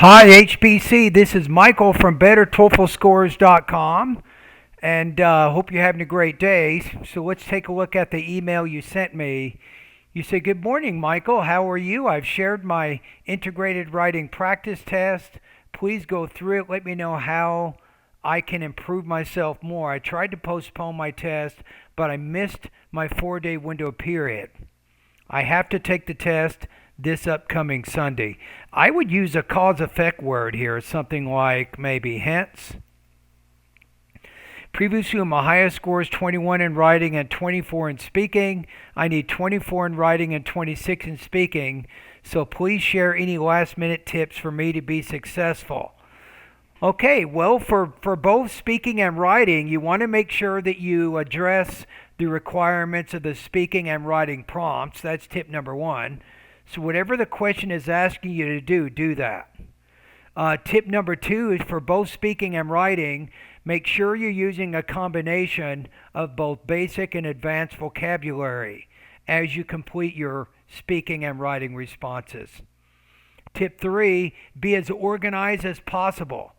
Hi, HBC. This is Michael from BetterTOEFLScores.com, and hope you're having a great day. So let's take a look at the email you sent me. You say, "Good morning, Michael. How are you? I've shared my integrated writing practice test. Please go through it. Let me know how I can improve myself more. I tried to postpone my test, but I missed my 4-day window period. I have to take the test this upcoming Sunday." I would use a cause effect word here, something like maybe hence. Previously, my highest score is 21 in writing and 24 in speaking. I need 24 in writing and 26 in speaking. So please share any last minute tips for me to be successful. Okay, well, for both speaking and writing, you want to make sure that you address the requirements of the speaking and writing prompts. That's tip number one. So whatever the question is asking you to do that. Tip number two is for both speaking and writing, make sure you're using a combination of both basic and advanced vocabulary as you complete your speaking and writing responses. Tip three, be as organized as possible.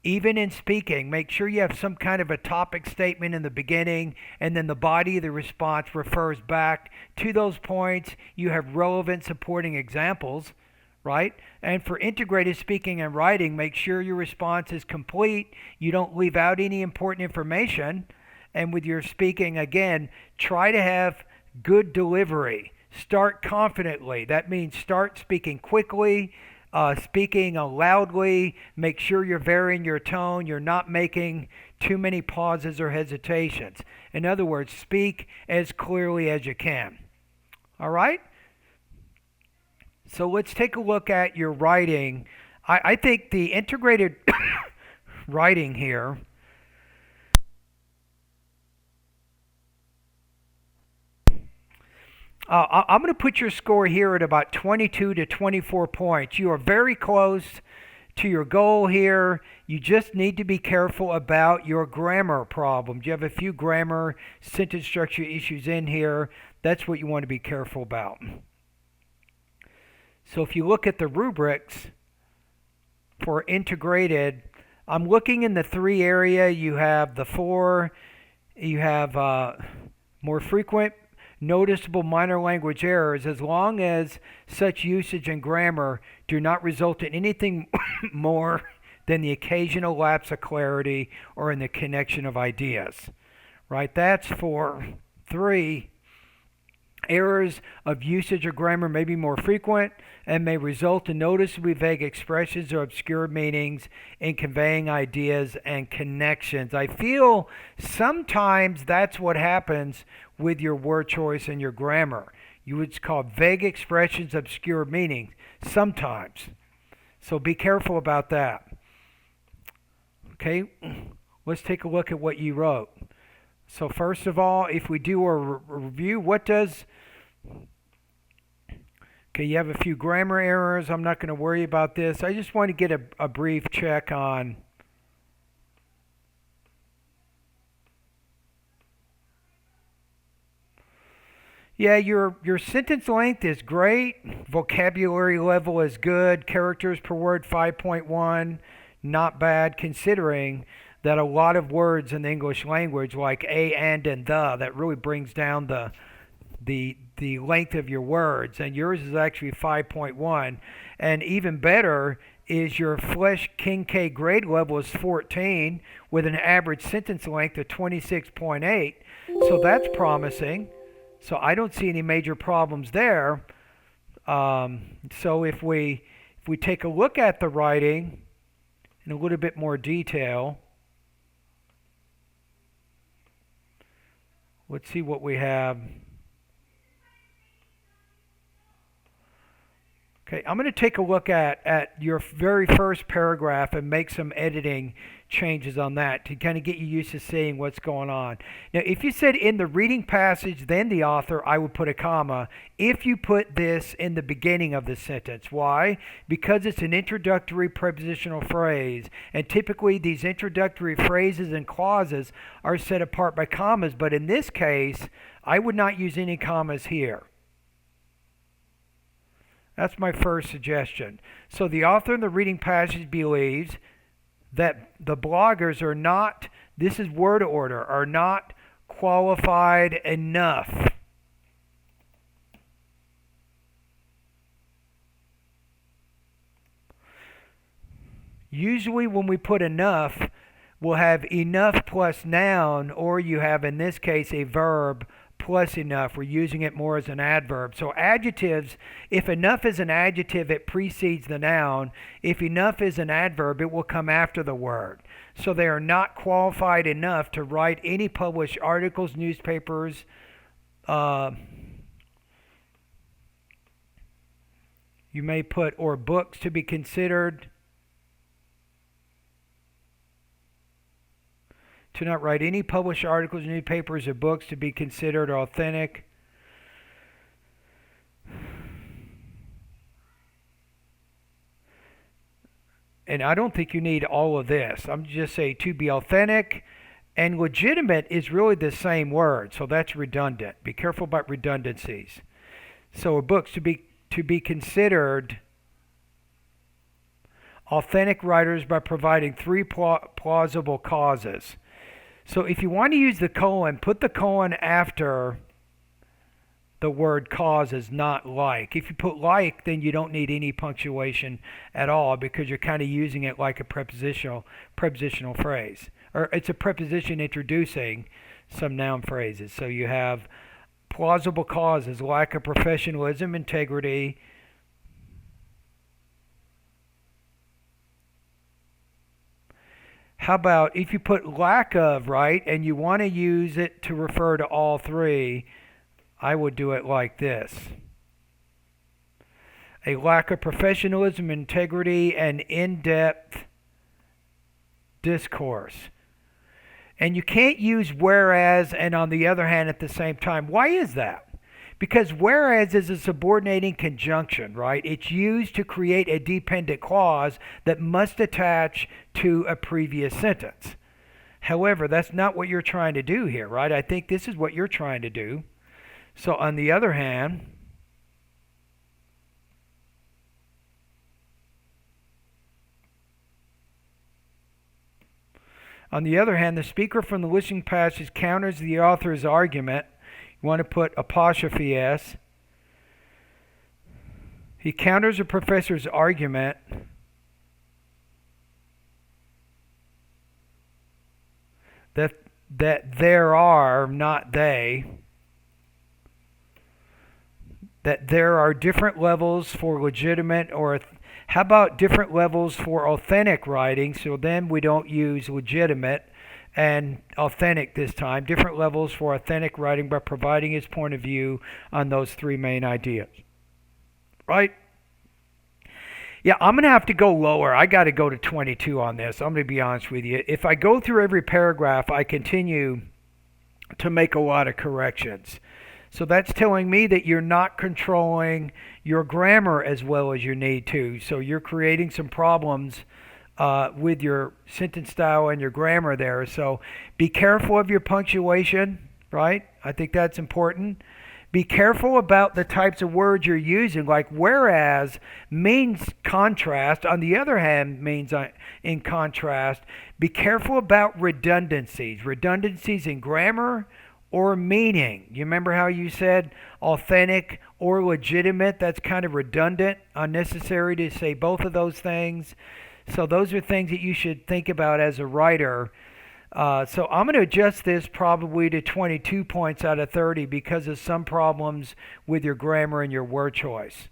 Even in speaking, make sure you have some kind of a topic statement in the beginning, and then the body of the response refers back to those points. You have relevant supporting examples, right? And for integrated speaking and writing, make sure your response is complete. You don't leave out any important information. And with your speaking, again, try to have good delivery. Start confidently. That means start speaking quickly. Speaking loudly, make sure you're varying your tone. You're not making too many pauses or hesitations. In other words, speak as clearly as you can. All right? So let's take a look at your writing. I think the integrated writing here, I'm going to put your score here at about 22 to 24 points. You are very close to your goal here. You just need to be careful about your grammar problems. You have a few grammar, sentence structure issues in here. That's what you want to be careful about. So if you look at the rubrics for integrated, I'm looking in the three area. You have the four, you have more frequent noticeable minor language errors, as long as such usage and grammar do not result in anything more than the occasional lapse of clarity or in the connection of ideas. Right? That's for three. Errors of usage or grammar may be more frequent and may result in noticeably vague expressions or obscure meanings in conveying ideas and connections. I feel sometimes that's what happens with your word choice and your grammar. You would call vague expressions obscure meanings sometimes. So be careful about that. Okay, let's take a look at what you wrote. So first of all, if we do a review, okay, you have a few grammar errors. I'm not going to worry about this. I just want to get a brief check on your sentence length is great. Vocabulary level is good. Characters per word 5.1, not bad considering that a lot of words in the English language, like a, and the, that really brings down the length of your words. And yours is actually 5.1. And even better is your Flesch Kincaid grade level is 14 with an average sentence length of 26.8. So that's promising. So I don't see any major problems there. So if we take a look at the writing in a little bit more detail, let's see what we have. Okay, I'm going to take a look at your very first paragraph and make some editing changes on that to kind of get you used to seeing what's going on. Now, if you said in the reading passage, then the author, I would put a comma. If you put this in the beginning of the sentence, why? Because it's an introductory prepositional phrase, and typically these introductory phrases and clauses are set apart by commas, but in this case, I would not use any commas here. That's my first suggestion. So the author in the reading passage believes that the bloggers are not, this is word order, are not qualified enough. Usually when we put enough, we'll have enough plus noun, or you have, in this case, a verb plus enough. We're using it more as an adverb. So adjectives, if enough is an adjective, it precedes the noun. If enough is an adverb, it will come after the word. So they are not qualified enough to write any published articles, newspapers, you may put, or books to be considered, to not write any published articles, newspapers, or books to be considered authentic. And I don't think you need all of this. I'm just saying to be authentic and legitimate is really the same word, so that's redundant. Be careful about redundancies. So books to be considered authentic writers by providing three plausible causes. So if you want to use the colon, put the colon after the word causes, not like. If you put like, then you don't need any punctuation at all because you're kind of using it like a prepositional phrase. Or it's a preposition introducing some noun phrases. So you have plausible causes, lack of professionalism, integrity. How about if you put lack of, right, and you want to use it to refer to all three, I would do it like this. A lack of professionalism, integrity, and in-depth discourse. And you can't use whereas and on the other hand at the same time. Why is that? Because whereas is a subordinating conjunction, right? It's used to create a dependent clause that must attach to a previous sentence. However, that's not what you're trying to do here, right? I think this is what you're trying to do. So on the other hand, the speaker from the listening passage counters the author's argument. You want to put apostrophe S. He counters the professor's argument that there are, not they, that there are different levels for legitimate or how about different levels for authentic writing? So then we don't use legitimate and authentic this time. Different levels for authentic writing by providing his point of view on those three main ideas. Right? Yeah, I'm going to have to go lower. I got to go to 22 on this. I'm going to be honest with you. If I go through every paragraph, I continue to make a lot of corrections. So that's telling me that you're not controlling your grammar as well as you need to. So you're creating some problems with your sentence style and your grammar there. So be careful of your punctuation, right? I think that's important. Be careful about the types of words you're using, like whereas means contrast. On the other hand, means in contrast. Be careful about redundancies. Redundancies in grammar or meaning. You remember how you said authentic or legitimate? That's kind of redundant, unnecessary to say both of those things. So those are things that you should think about as a writer. So I'm going to adjust this probably to 22 points out of 30 because of some problems with your grammar and your word choice.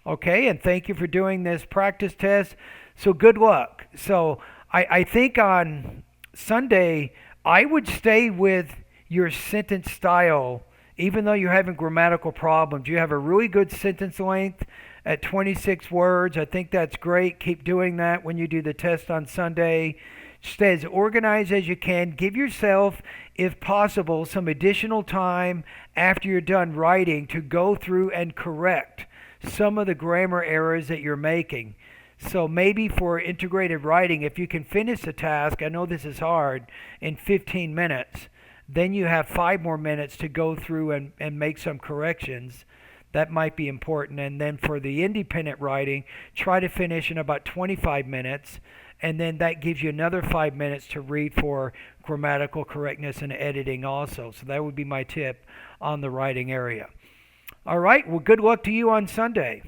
Okay, and thank you for doing this practice test. So good luck. So I think on Sunday, I would stay with your sentence style, even though you're having grammatical problems. You have a really good sentence length at 26 words. I think that's great. Keep doing that when you do the test on Sunday. Stay as organized as you can. Give yourself, if possible, some additional time after you're done writing to go through and correct some of the grammar errors that you're making. So maybe for integrated writing, if you can finish the task, I know this is hard, in 15 minutes, then you have 5 more minutes to go through and make some corrections That might be important. And then for the independent writing, try to finish in about 25 minutes. And then that gives you another 5 minutes to read for grammatical correctness and editing also. So that would be my tip on the writing area. All right. Well, good luck to you on Sunday.